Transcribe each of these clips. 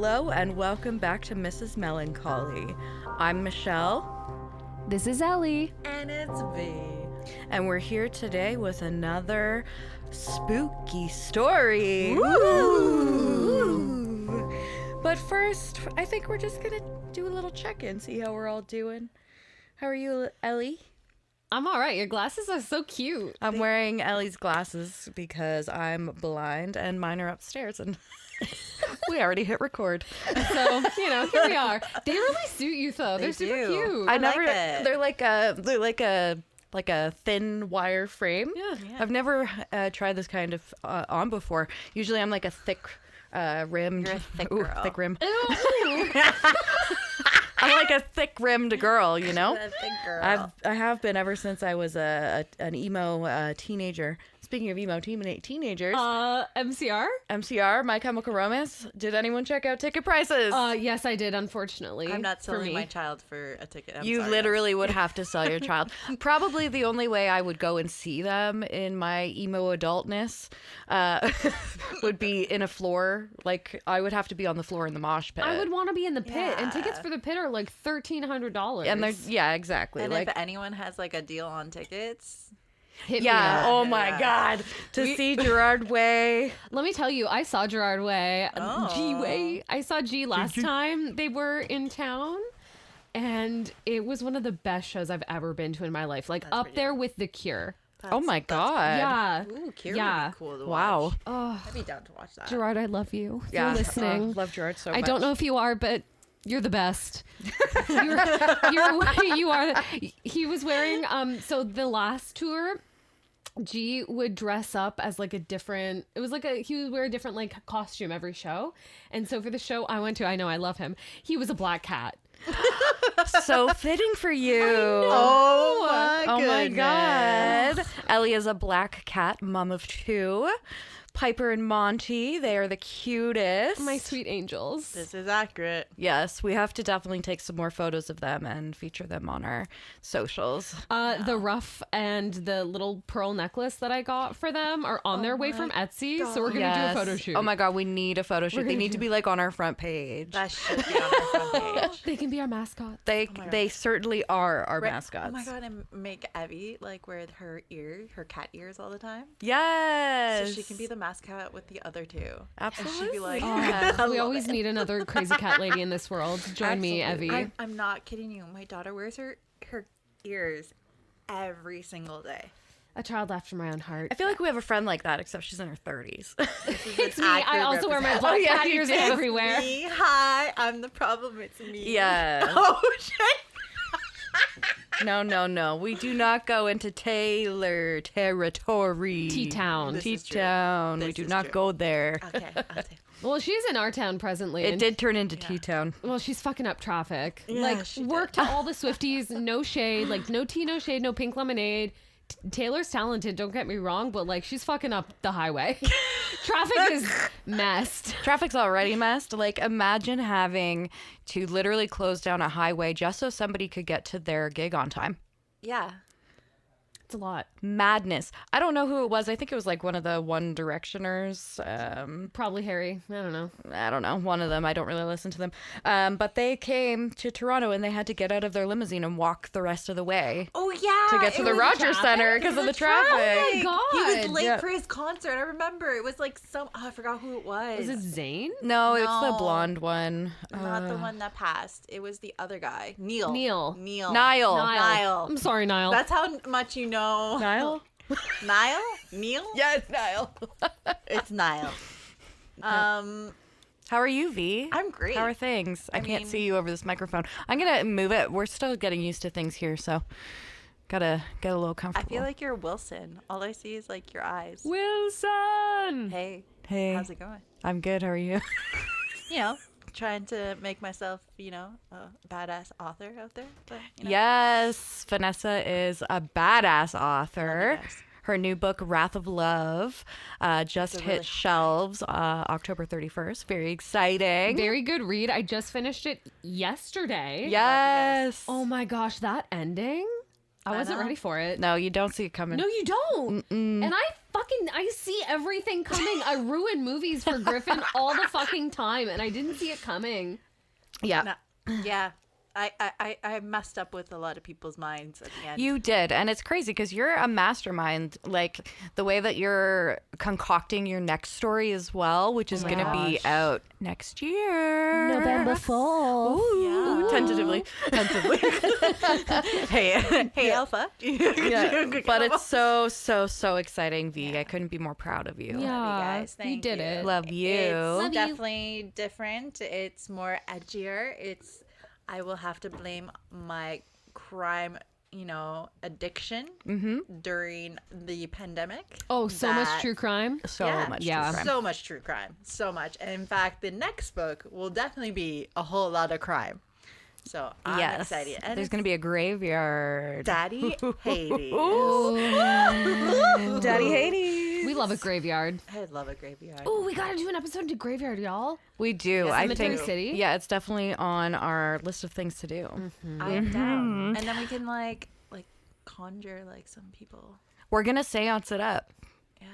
Hello and welcome back to Mrs.Melancholy. I'm Michelle. This is Ellie. And it's V. And we're here today with another spooky story. Woo! But first, I think we're just going to do a little check-in, see how we're all doing. How are you, Ellie? I'm all right. Your glasses are so cute. I'm wearing Ellie's glasses because I'm blind and mine are upstairs and we already hit record. So, here we are. They really suit you though. They're super cute. I like it. They're like a thin wire frame. Yeah. I've never tried this kind of on before. Usually I'm like a thick rimmed. You're a thick girl. Thick rim. Ew. I'm like a thick rimmed girl, you know? A big girl. I have been ever since I was an emo teenager. Speaking of emo teenagers, MCR? My Chemical Romance. Did anyone check out ticket prices? Yes, I did, unfortunately. I'm not for selling me. my child for a ticket. I'm You sorry, literally would have to sell your child. Probably the only way I would go and see them in my emo adultness would be in a floor. Like, I would have to be on the floor in the mosh pit. I would want to be in the pit, and Yeah. tickets for the pit are like $1,300. And they're, yeah, exactly. And like, if anyone has like a deal on tickets, hit me yeah. up. Oh my Yeah. God. To see Gerard Way. Let me tell you, I saw Gerard Way, Oh. G Way. I saw G last time they were in town, and it was one of the best shows I've ever been to in my life. Like up pretty there with The Cure. Oh my God. Yeah. ooh, Kira Yeah. would be cool to Wow. watch. Oh, I'd be down to watch that. Gerard, I love you. If Yeah. you're listening. Love Gerard so much. I don't know if you are, but you're the best. You are. He was wearing, so the last tour, G would dress up as like a different, he would wear a different like costume every show. And so for the show I went to, I know I love him, he was a black cat. So fitting for you. Oh my Oh my goodness. God. Ellie is a black cat, mom of two. Piper and Monty, they are the cutest. My sweet angels. This is accurate. Yes, we have to definitely take some more photos of them and feature them on our socials. The ruff and the little pearl necklace that I got for them are on their way from Etsy. So we're going to do a photo shoot. Oh my God, we need a photo shoot. They gonna need to do- be like on our front page. That should be on our front page. They can be our mascot. They certainly are our mascots. Oh my God, and make Evie like wear her cat ears all the time. Yes. So she can be the mascot with the other two. Absolutely. And she'd be like, Oh, we love always it. need another crazy cat lady in this world. Join me, Absolutely. Evie. I'm not kidding you. My daughter wears her ears every single day. A child after my own heart. I feel like we have a friend like that, except she's in her 30s. It's me. I also wear my black cat ears everywhere. Me. Hi, I'm the problem. It's me. Yeah. Oh shit. No. We do not go into Taylor territory. T-Town. This is true. T-Town. We This do is not true. go there. Okay. I'll take- Well, she's in our town presently. It and- did turn into T-Town. Well, she's fucking up traffic. Yeah, Like, she work to all the Swifties. No shade. Like, no tea, no shade, no pink lemonade. Taylor's talented, don't get me wrong, but like she's fucking up the highway. Traffic is messed. Traffic's already messed. Like, imagine having to literally close down a highway just so somebody could get to their gig on time. Yeah. It's a lot. Madness. I don't know who it was. I think it was like one of the One Directioners. Probably Harry. I don't know. I don't know. One of them. I don't really listen to them. But they came to Toronto and they had to get out of their limousine and walk the rest of the way Oh yeah. to get to the Rogers Center because of the traffic. Oh my God. He was late Yeah. for his concert. I remember it was like I forgot who it was. Is it Zane? No, it's the No. blonde one. Not the one that passed. It was the other guy. Neil. Niall. Niall. I'm sorry, Niall. That's how much you know. Niall? Niall? Neil? Yeah, it's Niall. It's Niall. How are you, V? I'm great. How are things? I can't mean- see you over this microphone. I'm going to move it. We're still getting used to things here, so gotta get a little I comfortable. feel like you're Wilson. All I see is like your eyes. Wilson. Hey. Hey, How's it going? I'm good. How are you? You know, trying to make myself, a badass author out there. But, Yes, Vanessa is a badass author. Yes. Her new book, Wrath of Love, just It's a hit really- shelves October 31st. Very exciting. Very good read. I just finished it yesterday. Yes. Oh my gosh, that ending. I wasn't know. ready for it. No, you don't see it coming. No, you don't. And I I see everything coming. I ruin movies for Griffin all the fucking time, and I didn't see it coming. Yeah. No, yeah. I messed up with a lot of people's minds at the end. You did. And it's crazy because you're a mastermind. Like the way that you're concocting your next story as well, which is going to be out next year. November 4th. Ooh, Yeah. Tentatively. Hey, Alpha. Yeah. But it's so exciting, V. I couldn't be more proud of you. Yeah, guys. you Thank did you. it. Love you. It's definitely different. It's more edgier. I will have to blame my crime, addiction during the pandemic. Oh, so much true crime. So much. Yeah. true crime. So much true crime. So much. And in fact, the next book will definitely be a whole lot of crime. So I'm excited. And There's going to be a graveyard. Daddy Hades. Daddy Hades. We love a graveyard. I love a graveyard. Oh, we gotta do an episode to graveyard, y'all. We do. Yes, I Cemetery think. City? Yeah, it's definitely on our list of things to do. I'm down. And then we can like conjure like some people. We're going to seance it up. Yeah.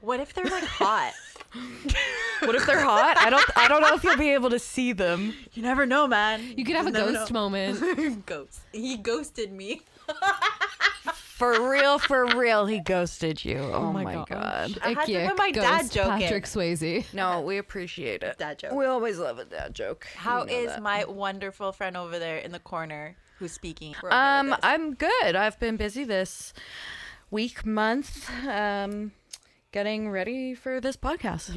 What if they're like hot? What if they're hot? I don't know if you'll be able to see them. You never know, man. You could have a never ghost know. moment. Ghost. He ghosted me. For real, he ghosted you. Oh my god. I had to Ick, put my dad ghost joke in. Patrick Swayze. No, we appreciate it. Dad joke. We always love a dad joke. How You know is that. my wonderful friend over there in the corner who's speaking? We're okay with this. I'm good. I've been busy this month, getting ready for this podcast.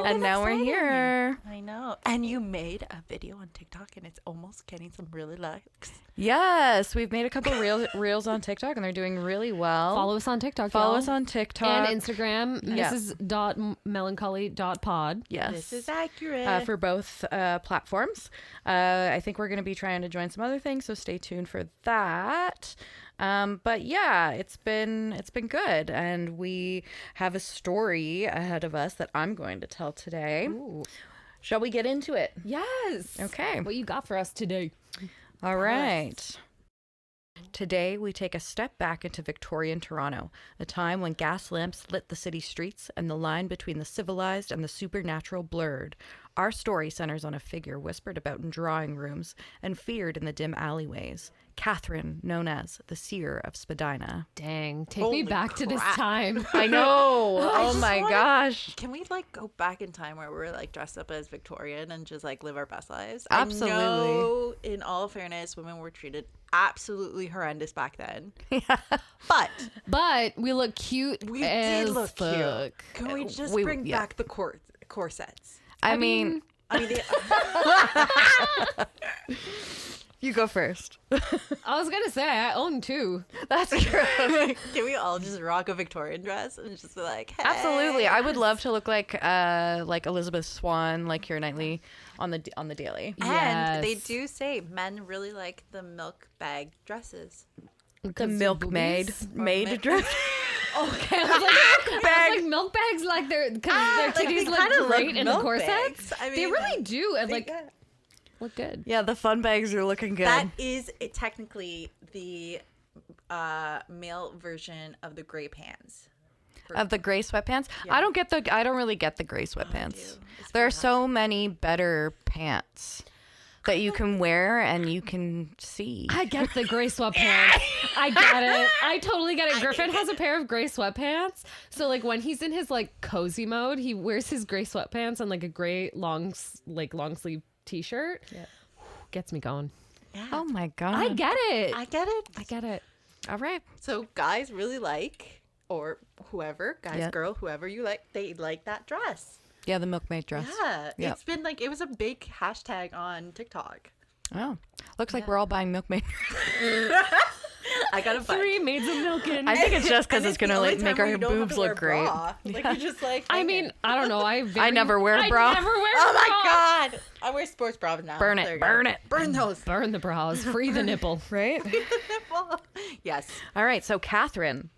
And now we're here. I know. And you made a video on TikTok and it's almost getting some really likes. Yes, we've made a couple reels on TikTok and they're doing really well. Follow us on TikTok. Follow y'all. us on TikTok and Instagram. Yeah. Mrs.melancholy.pod. Yes. This is accurate. For both platforms. I think we're going to be trying to join some other things, so stay tuned for that. But yeah, it's been good, and we have a story ahead of us that I'm going to tell today. Ooh. Shall we get into it? Yes. Okay. What you got for us today? All right. Today, we take a step back into Victorian Toronto, a time when gas lamps lit the city streets and the line between the civilized and the supernatural blurred. Our story centers on a figure whispered about in drawing rooms and feared in the dim alleyways. Catherine, known as the Seer of Spadina. Dang. Take Holy me back to this crap. time. I know. I Oh just my wanna- gosh. Can we like go back in time where we're like dressed up as Victorian and just like live our best lives? Absolutely. I know, in all fairness, women were treated absolutely horrendous back then. But we look cute. we as did look fuck. cute. Can we just we- bring yeah. back the corsets? I mean, I mean, you go first. I was gonna say I own two. That's true. can we all just rock a Victorian dress and just be like, hey. Absolutely. I would love to look like Elizabeth Swann, like Keira Knightley on the Daily. And they Yes. do say men really like the milk bag dresses. The milkmaid milk- dress. Okay, I was like, Bag. like milk bags, like because their like, they titties look kinda look great in the milk corsets. bags. I They mean, really do, and They like got- look good. Yeah, the fun bags are looking good. That is technically the male version of the gray pants. Of the gray sweatpants. Yeah. I don't really get the gray sweatpants. do. It's There are pretty so many better pants that you can wear and you can see. I get the gray sweatpants. I get it. I totally get it. Griffin has a pair of gray sweatpants. So like when he's in his like cozy mode, he wears his gray sweatpants and like a gray long sleeve t-shirt. Yeah. Gets me going. Yeah. Oh my god. I get it. I get it. I get it. All right. So guys really like, or whoever, guys, Yeah. girl, whoever you like, they like that dress. Yeah, the milkmaid dress. Yeah. Yeah. It's been like, it was a big hashtag on TikTok. Oh. Looks like we're all buying milkmaid. I gotta buy. 3 maids of milking. I think it's just because And it's gonna the only like make time where our you don't have boobs to wear look a great. bra. Like you're just like. I hanging. mean, I don't know. I never wear a bra. I never wear Oh a my bra. god! I wear sports bras now. Burn it, There you go. burn it. Burn those. Burn the bras. Free the nipple. Right? Yes. All right, so Catherine,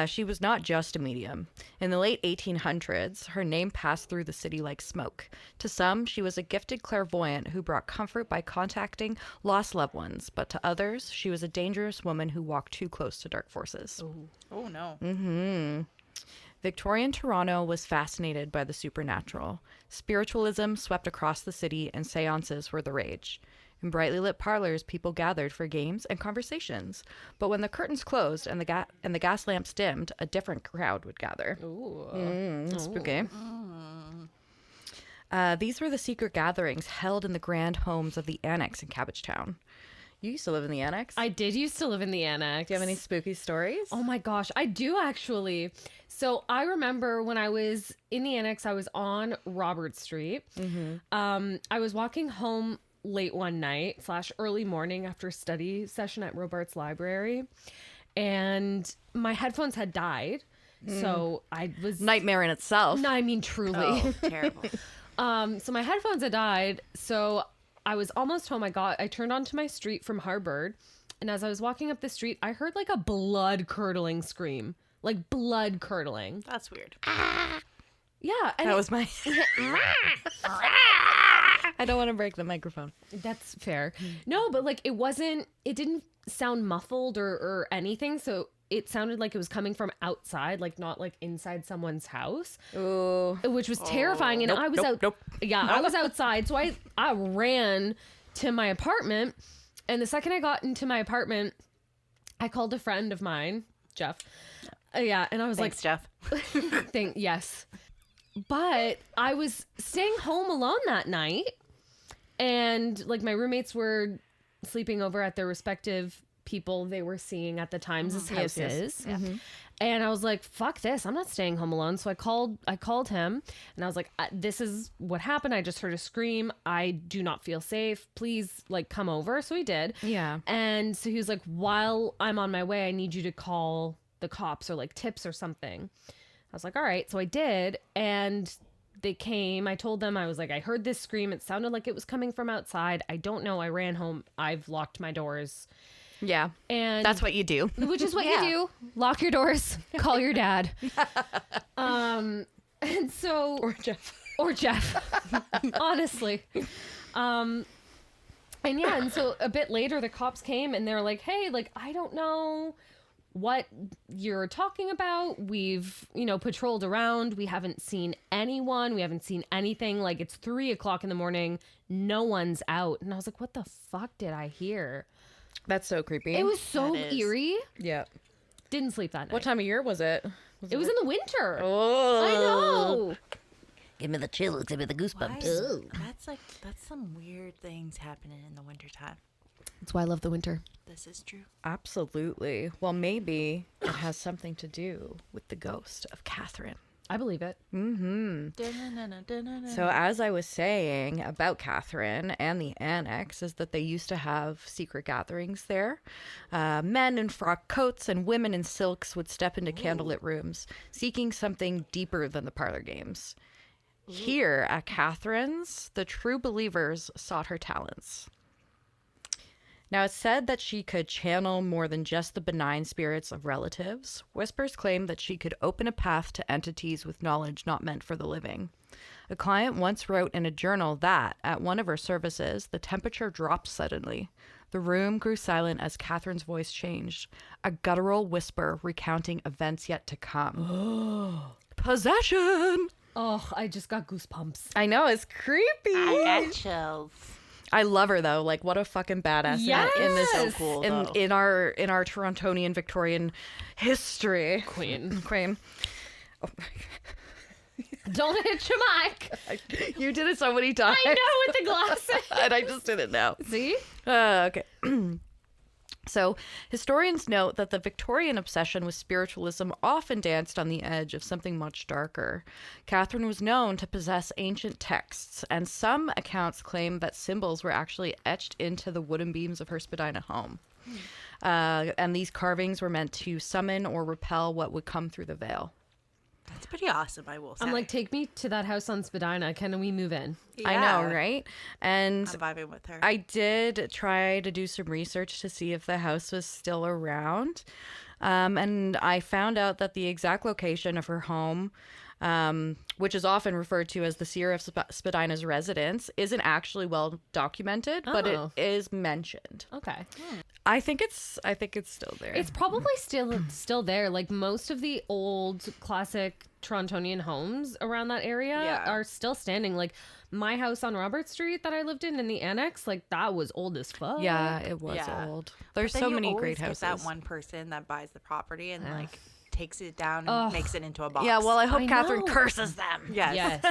she was not just a medium. In the late 1800s, her name passed through the city like smoke. To some, she was a gifted clairvoyant who brought comfort by contacting lost loved ones, but to others, she was a dangerous woman who walked too close to dark forces. Oh, no. Victorian Toronto was fascinated by the supernatural. Spiritualism swept across the city, and séances were the rage. In brightly lit parlors, people gathered for games and conversations. But when the curtains closed and the gas lamps dimmed, a different crowd would gather. Spooky. These were the secret gatherings held in the grand homes of the Annex in Cabbagetown. You used to live in the Annex? I did used to live in the Annex. Do you have any spooky stories? Oh my gosh, I do actually. So I remember when I was in the Annex, I was on Robert Street. I was walking home late one night / early morning after a study session at Robarts Library, and my headphones had died. So I was Nightmare in itself. No, I mean truly. Oh, terrible. So my headphones had died. So I was almost home. I turned onto my street from Harvard, and as I was walking up the street, I heard like a blood curdling scream, like blood curdling. That's weird. Yeah, and That was my... I don't want to break the microphone. that's fair. No, but like it didn't sound muffled or anything. So it sounded like it was coming from outside, like not like inside someone's house. Ooh. Which was terrifying. And Nope, I was I was outside. So I ran to my apartment. And the second I got into my apartment, I called a friend of mine, Jeff. Yeah. And I was Thanks, Jeff. yes. But I was staying home alone that night. And like my roommates were sleeping over at their respective people they were seeing at the times as houses. Yes. And I was like, fuck this. I'm not staying home alone. So I called him and I was like, this is what happened. I just heard a scream. I do not feel safe. Please like come over. So he did. Yeah. And so he was like, while I'm on my way, I need you to call the cops or like tips or something. I was like, all right. So I did. And they came. I told them, I was like, I heard this scream. It sounded like it was coming from outside. I don't know. I ran home. I've locked my doors. Yeah. And That's what you do. which is what you do. Lock your doors. Call your dad. And so or Jeff. Honestly. And yeah, and so a bit later the cops came and they're like, hey, like I don't know what you're talking about. We've, patrolled around. We haven't seen anyone. We haven't seen anything. Like it's 3:00 in the morning. No one's out. And I was like, what the fuck did I hear? That's so creepy. It was so That is. eerie. Yeah. Didn't sleep that night. What time of year was it? It was in the winter. Oh. I know. Give me the chills. Give me the goosebumps. That's some weird things happening in the wintertime. That's why I love the winter. This is true. Absolutely. Well, maybe it has something to do with the ghost of Catherine. I believe it. So as I was saying about Catherine and the Annex is that they used to have secret gatherings there. Men in frock coats and women in silks would step into candlelit rooms, seeking something deeper than the parlor games. Here at Catherine's, the true believers sought her talents. Now, it's said that she could channel more than just the benign spirits of relatives. Whispers claim that she could open a path to entities with knowledge not meant for the living. A client once wrote in a journal that, at one of her services, the temperature dropped suddenly. The room grew silent as Catherine's voice changed, a guttural whisper recounting events yet to come. Possession! Oh, I just got goosebumps. I know, it's creepy. I got chills. I love her though. Like, what a fucking badass Yes! in this So cool, though. in our Torontonian Victorian history. Queen. Queen. Don't hit your mic. You did it so many times. I know, with the glasses. And I just did it now. See? Okay. So, historians note that the Victorian obsession with spiritualism often danced on the edge of something much darker. Catherine was known to possess ancient texts, and some accounts claim that symbols were actually etched into the wooden beams of her Spadina home. And these carvings were meant to summon or repel what would come through the veil. That's pretty awesome, I will say. I'm like, take me to that house on Spadina. Can we move in? I know, right? And I'm vibing with her. I did try to do some research to see if the house was still around. And I found out that the exact location of her home, which is often referred to as the Seer of Spadina's residence, isn't actually well documented, but it is mentioned. Okay. I think it's still there. It's probably still there. Like most of the old classic Torontonian homes around that area are still standing. Like my house on Robert Street that I lived in the annex, like that was old as fuck. Yeah, it was old. There's so many great houses. That one person that buys the property and like takes it down and makes it into a box. Yeah, well, I hope Catherine curses them. Yes.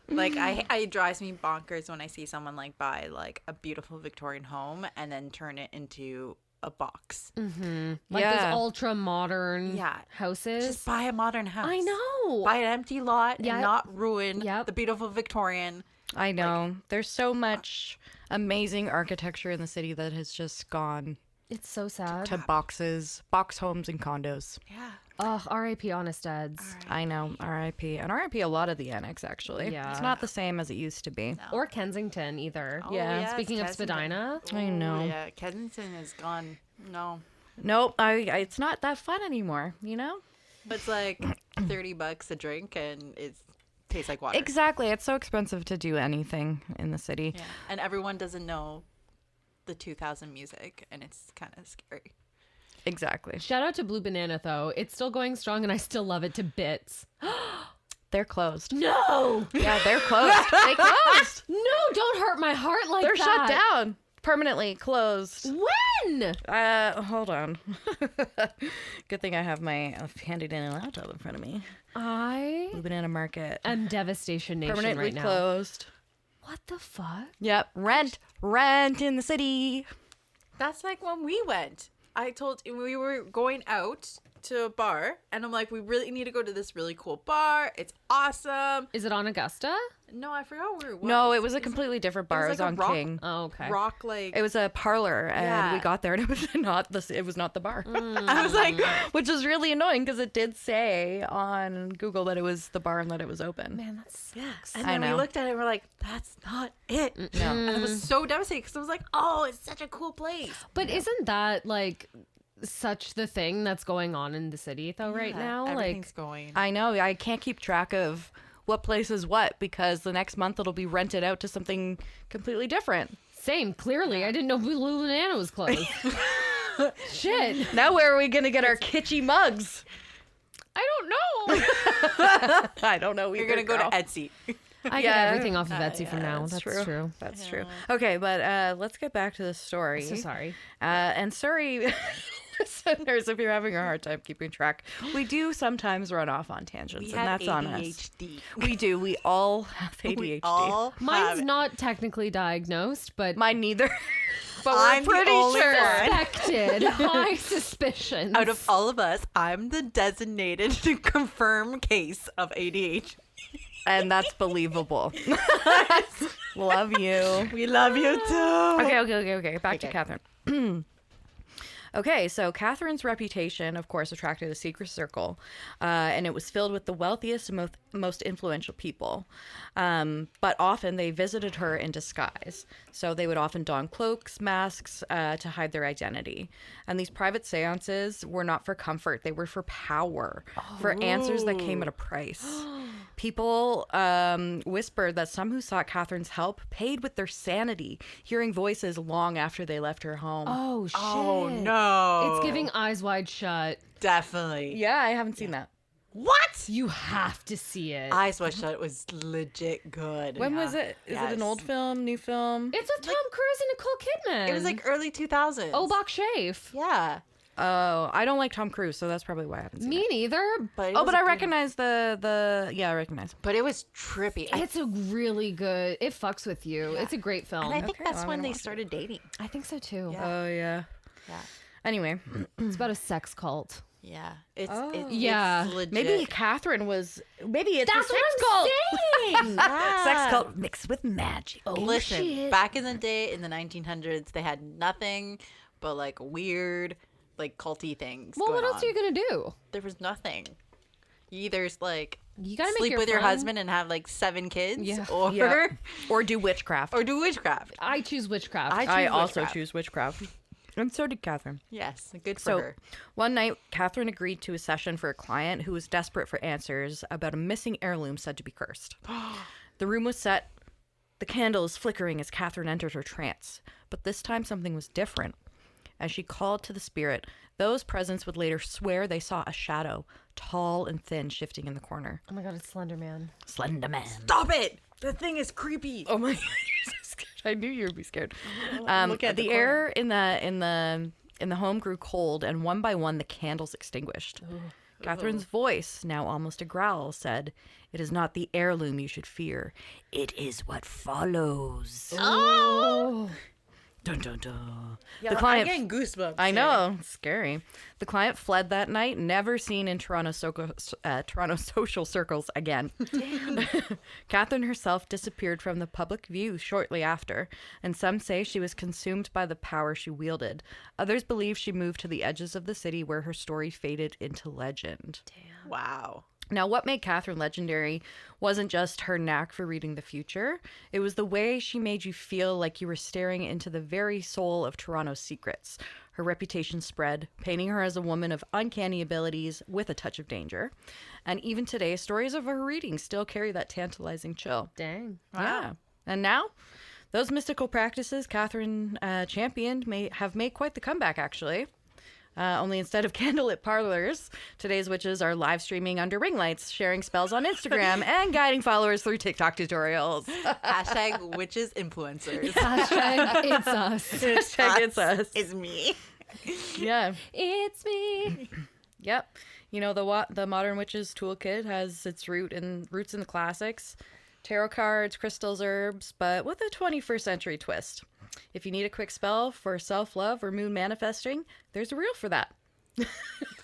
Like it drives me bonkers when I see someone like buy like a beautiful Victorian home and then turn it into a box. Mm-hmm. Like those ultra modern houses. Just buy a modern house. I know. Buy an empty lot and not ruin the beautiful Victorian. I know. There's so much amazing architecture in the city that has just gone. It's so sad. To box homes and condos. Yeah. Oh, R.I.P. Honest Dads. I know, R.I.P. And R.I.P. a lot of the annex, actually. Yeah. It's not the same as it used to be. No. Or Kensington, either. Oh, Yeah. Speaking of Spadina. I know. Yeah, Kensington is gone. No. Nope, it's not that fun anymore, you know? It's like $30 a drink and it tastes like water. Exactly. It's so expensive to do anything in the city. Yeah. And everyone doesn't know the 2000 music and it's kind of scary. Exactly. Shout out to Blue Banana, though. It's still going strong and I still love it to bits. They're closed. No! Yeah, they're closed. They closed. No, don't hurt my heart like They're that. shut down. Permanently closed. When? Hold on. Good thing I have my handy dandy laptop in front of me. Blue Banana Market. I'm Devastation Nation Permanently right now. closed. What the fuck? Yep. Rent in the city. That's like when we went. We were going out to a bar and I'm like, we really need to go to this really cool bar. It's awesome. Is it on Augusta? No, I forgot where it was. No, it was a completely different bar. It was like a on rock- King. Oh, okay. Rock like It was a parlor, and Yeah. we got there, and it was not the bar. I was like, Which was really annoying because it did say on Google that it was the bar and that it was open. Man, that sucks. and I then we know. looked at it and we're like, that's not it. No. And it was so devastating because I was like, oh, it's such a cool place. But isn't that like such the thing that's going on in the city though right now? Everything's Like going. I know. I can't keep track of what place is what because the next month it'll be rented out to something completely different. same, clearly. I didn't know Blue Banana was closed. Shit. Now where are we going to get our kitschy mugs? I don't know. I don't know. You're gonna go to Etsy. I get everything off of Etsy from now. That's true. That's true. Okay, but let's get back to the story. So sorry. And sorry, listeners, if you're having a hard time keeping track, we do sometimes run off on tangents, and that's on us. ADHD. We do. We all have ADHD. We all Mine's have not technically diagnosed, but Mine neither. But I'm the we're pretty only sure. one. suspected. High suspicions. Out of all of us, I'm the designated to confirm case of ADHD. And that's believable. Love you. We love you too. Okay. Back to Catherine. Okay, so Catherine's reputation, of course, attracted a secret circle, and it was filled with the wealthiest and most influential people. But often they visited her in disguise. So they would often don cloaks, masks to hide their identity. And these private seances were not for comfort, they were for power, for answers that came at a price. People whispered that some who sought Catherine's help paid with their sanity, hearing voices long after they left her home. Oh, shit. Oh no. It's giving Eyes Wide Shut. Definitely. Yeah, I haven't seen that. What? You have to see it. Eyes Wide Shut was legit good. When was it? Is it an old film, new film? It's with Tom Cruise and Nicole Kidman. It was like early 2000s. Oh, Bach Shafe. Yeah. Oh, I don't like Tom Cruise, so that's probably why I haven't seen it. Me neither. But Oh, but I recognize I recognize. But it was trippy. It's a really good. It fucks with you. It's a great film. And I think Okay, that's well, I'm when gonna they watch it. started dating. I think so too. Yeah. Oh yeah. Yeah. Anyway, It's about a sex cult. Yeah. It's Yeah. It's legit. maybe Catherine was. Maybe it's That's a sex what cult. I'm saying. Yeah. Sex cult mixed with magic. Oh, Listen, shit. back in the day, in the 1900s, they had nothing but like weird, like culty things. Well, going what else on. are you gonna do? There was nothing. You either like You gotta make sleep your with your fun. husband and have like 7 kids, Yeah. or Yeah. Or do witchcraft. or do witchcraft. I choose witchcraft. I also witchcraft. choose witchcraft. And so did Catherine. Yes, good for So her. one night, Catherine agreed to a session for a client who was desperate for answers about a missing heirloom said to be cursed. The room was set. The candle was flickering as Catherine entered her trance. But this time something was different. As she called to the spirit, those presents would later swear they saw a shadow, tall and thin, shifting in the corner. Oh my god, it's Slender Man. Slender Man. Stop it! The thing is creepy. Oh my god, you're so scared. I knew you would be scared. Look at the the air in the home grew cold, and one by one the candles extinguished. Catherine's voice, now almost a growl, said, "It is not the heirloom you should fear. It is what follows." Oh. Dun dun dun. Yeah, The client. I'm getting goosebumps. I know, it's scary. The client fled that night, never seen in Toronto social circles again. Catherine herself disappeared from the public view shortly after, and some say she was consumed by the power she wielded. Others believe she moved to the edges of the city where her story faded into legend. Wow. Now, what made Catherine legendary wasn't just her knack for reading the future. It was the way she made you feel like you were staring into the very soul of Toronto's secrets. Her reputation spread, painting her as a woman of uncanny abilities with a touch of danger. And even today, stories of her readings still carry that tantalizing chill. Dang. Yeah. And now, those mystical practices Catherine championed have made quite the comeback, actually. Only instead of candlelit parlors, today's witches are live streaming under ring lights, sharing spells on Instagram, and guiding followers through TikTok tutorials. Hashtag witches influencers. Hashtag it's us. Hashtag it's us. It's me. Yeah. It's me. Yep. You know, the Modern Witches Toolkit has its roots in the classics. Tarot cards, crystals, herbs, but with a 21st century twist. If you need a quick spell for self-love or moon manifesting, there's a reel for that.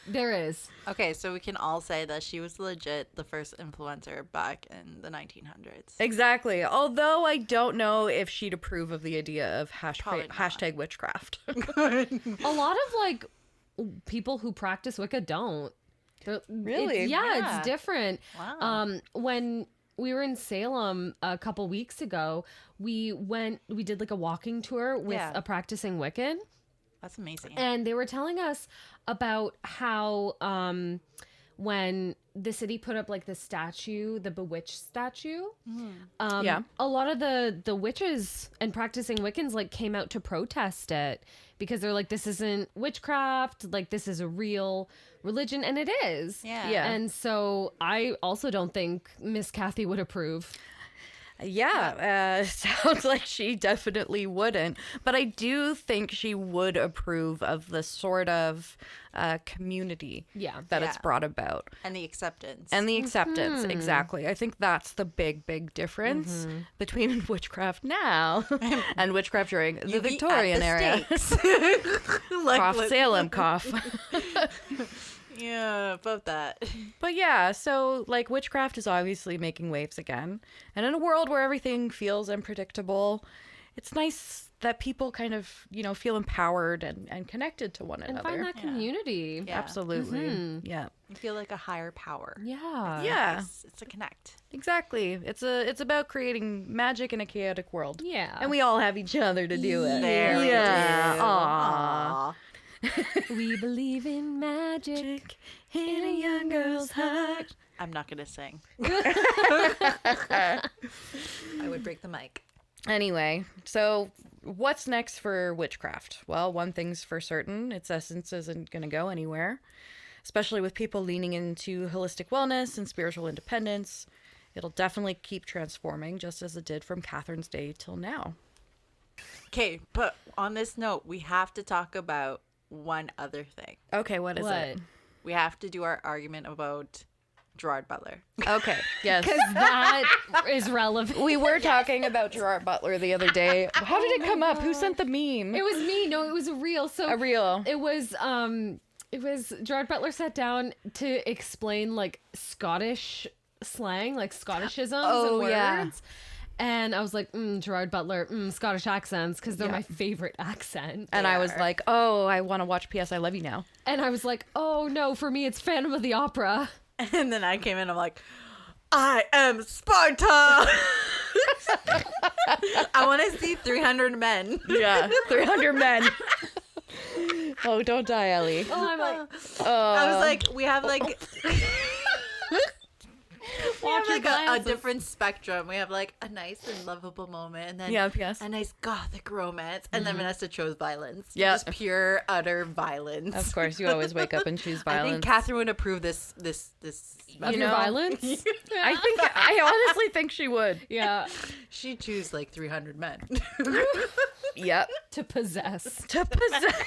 There is. Okay, so we can all say that she was legit the first influencer back in the 1900s. Exactly. Although I don't know if she'd approve of the idea of Probably not. hashtag witchcraft. A lot of like people who practice Wicca don't. Really? Yeah. It's different. Wow. When we were in Salem a couple weeks ago, we did like a walking tour with Yeah. a practicing Wiccan. That's amazing. And they were telling us about how when the city put up like the statue, the Bewitched statue, Yeah. a lot of the witches and practicing Wiccans like came out to protest it because they're like, this isn't witchcraft, like this is a real religion, and it is. Yeah. Yeah. And so I also don't think Miss Kathy would approve. Yeah, sounds like she definitely wouldn't. But I do think she would approve of the sort of community Yeah. that it's Yeah. brought about. And the acceptance. And the acceptance, exactly. I think that's the big difference between witchcraft now and witchcraft during the You be Victorian at the era. stakes. Cough, Salem cough. Yeah, about that. But yeah, so like witchcraft is obviously making waves again. And in a world where everything feels unpredictable, it's nice that people kind of, you know, feel empowered and connected to one And another. find that community. Yeah. Absolutely. Yeah. You feel like a higher power. Yeah. Yeah. It's a connect. Exactly. It's about creating magic in a chaotic world. Yeah. And we all have each other to do it. There we Yeah. do. Aw. We believe in magic In a young girl's heart. I'm not going to sing. I would break the mic. Anyway, so what's next for witchcraft? Well, one thing's for certain, its essence isn't going to go anywhere, especially with people leaning into holistic wellness and spiritual independence. It'll definitely keep transforming, just as it did from Catherine's day till now. Okay, but on this note, we have to talk about one other thing. Okay, what is it? We have to do our argument about Gerard Butler. Okay, yes. Because that is relevant. We were talking about Gerard Butler the other day. How did it come up? Who sent the meme? It was me. No, it was a reel. So A reel. It was Gerard Butler sat down to explain like Scottish slang, like Scottishisms and words. Yeah. And I was like, Gerard Butler, Scottish accents, because they're Yeah. my favorite accent. And I was There. like, oh, I want to watch P.S. I Love You Now. And I was like, oh no, for me it's Phantom of the Opera. And then I came in, I'm like, I am Sparta. I want to see 300 men. Yeah, 300 men. Oh, don't die, Ellie. Oh, I'm like, I was like, we have like... We have your like a glances. different spectrum. We have like a nice and lovable moment, and then Yes. a nice gothic romance, and then Vanessa chose violence. Yeah. Just pure, utter violence. Of course, you always wake up and choose I violence. think Catherine would approve this. of your violence? I honestly think she would. Yeah. She'd choose like 300 men. Yep. To possess. To possess.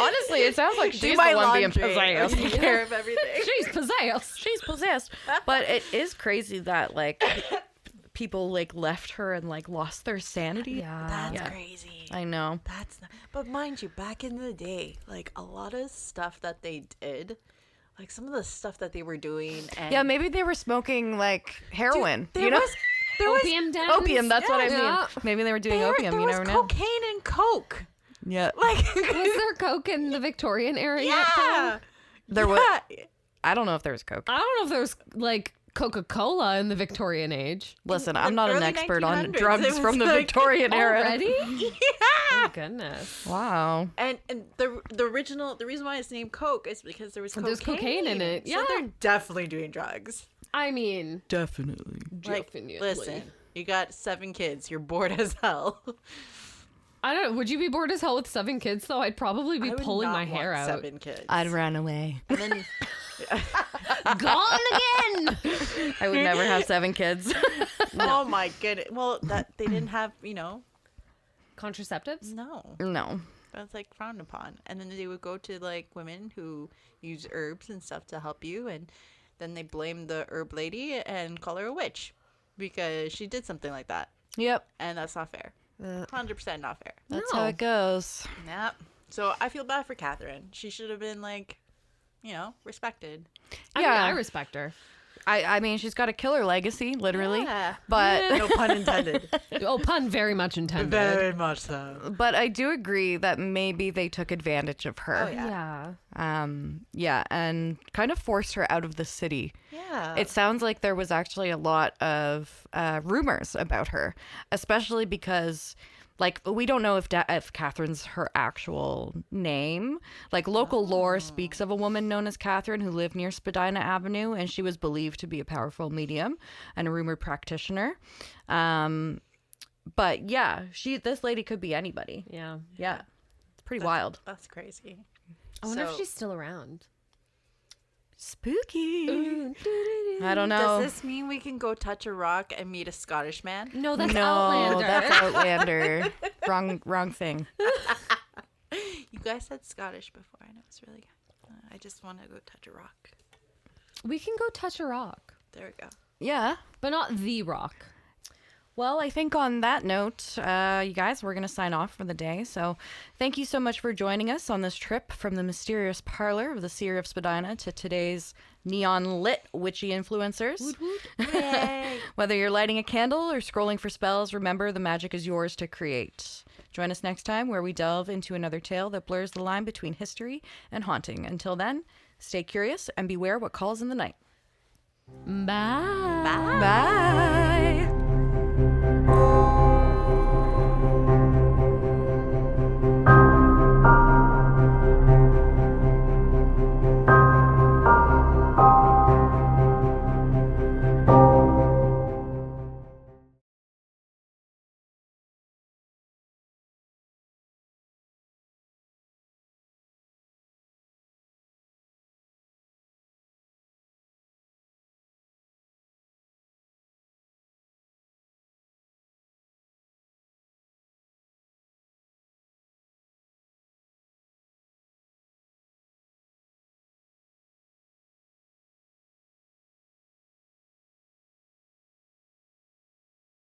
Honestly, it sounds like Do she's my the one being laundry. possessed. Take care of everything. She's possessed. She's possessed. But it is crazy that like people like left her and like lost their sanity. Yeah. That's Yeah. crazy. I know. That's not, but mind you, back in the day, like a lot of stuff that they did, like some of the stuff that they were doing, and Yeah, maybe they were smoking like heroin. there you know, there was Opium dens. opium. That's what I mean. Yeah. Maybe they were doing there, opium. there You was never know. cocaine and coke. Yeah, Like Was there coke in the Victorian era yet, Tom? yeah, there was. yeah. I don't know if there was coke. I don't know if there was like Coca-Cola in the Victorian age. Listen, the I'm not an early expert on 1900s, drugs it was from the like- Victorian era. Already? Yeah. Oh, goodness. Wow. And the reason why it's named Coke is because there was cocaine. There's cocaine in it, So yeah. they're definitely doing drugs. I mean, Definitely. Like, definitely. listen, you got 7 kids. You're bored as hell. I don't know. Would you be bored as hell with 7 kids, though? I'd probably be I would pulling not my hair want out. 7 kids. I'd run away. And then Gone again! I would never have 7 kids. oh my goodness. Well, that they didn't have, Contraceptives? no. No. That's like frowned upon. And then they would go to like women who use herbs and stuff to help you, and then they blame the herb lady and call her a witch because she did something like that. Yep. And that's not fair. 100% not fair. That's No. how it goes. Yep. So I feel bad for Catherine. She should have been like, respected. I mean, Yeah. I respect her. I mean, she's got a killer legacy, literally. Yeah. But No pun intended. Oh, pun very much intended. Very much so. but I do agree that maybe they took advantage of her. Oh, yeah. Yeah. Yeah, and kind of forced her out of the city. Yeah. It sounds like there was actually a lot of rumors about her, especially because, like, we don't know if Catherine's her actual name. Like, local lore speaks of a woman known as Catherine who lived near Spadina Avenue, and she was believed to be a powerful medium and a rumored practitioner. But yeah, this lady could be anybody. Yeah. Yeah, it's pretty wild. That's crazy. I wonder So- if she's still around. Spooky. I don't know. Does this mean we can go touch a rock and meet a Scottish man? No, that's no, Outlander. that's Outlander. wrong thing. You guys said Scottish before, and it was really good. I just want to go touch a rock. We can go touch a rock, There we go. Yeah. but not the rock. Well, I think on that note, you guys, we're going to sign off for the day. So thank you so much for joining us on this trip from the mysterious parlor of the Seer of Spadina to today's neon lit witchy influencers. Yay. Whether you're lighting a candle or scrolling for spells, remember the magic is yours to create. Join us next time where we delve into another tale that blurs the line between history and haunting. Until then, stay curious and beware what calls in the night. Bye. Bye.